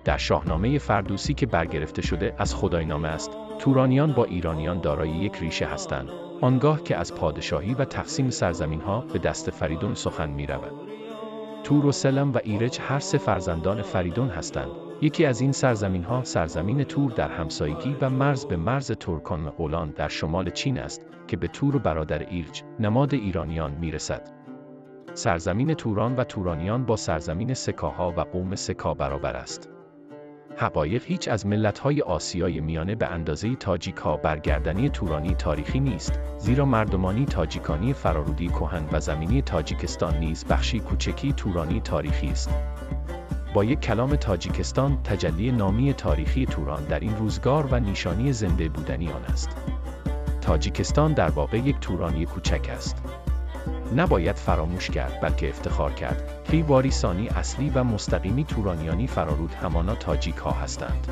در شاهنامه فردوسی که برگرفته شده از خداینامه است، تورانیان با ایرانیان دارای یک ریشه هستند. آنگاه که از پادشاهی و تقسیم سرزمین‌ها به دست فریدون سخن می‌رود. تور و سلم و ایرج هر سه فرزندان فریدون هستند. یکی از این سرزمین‌ها سرزمین تور در همسایگی و مرز به مرز ترکان و اولان در شمال چین است که به تور و برادر ایرج، نماد ایرانیان می‌رسد. سرزمین توران و تورانیان با سرزمین سکاها و قوم سکا برابر است. حقایق هیچ از ملت‌های آسیای میانه به اندازه تاجیک‌ها برگردنی تورانی تاریخی نیست، زیرا مردمانی تاجیکانی فرارودی کهن و زمینی تاجیکستان نیز بخشی کوچکی تورانی تاریخی است. با یک کلام تاجیکستان تجلی نامی تاریخی توران در این روزگار و نیشانی زنده بودنی آن است. تاجیکستان در واقع یک تورانی کوچک است. نباید فراموش کرد بلکه افتخار کرد که واریسانی اصلی و مستقیمی تورانیانی فرارود همانا تاجیک ها هستند.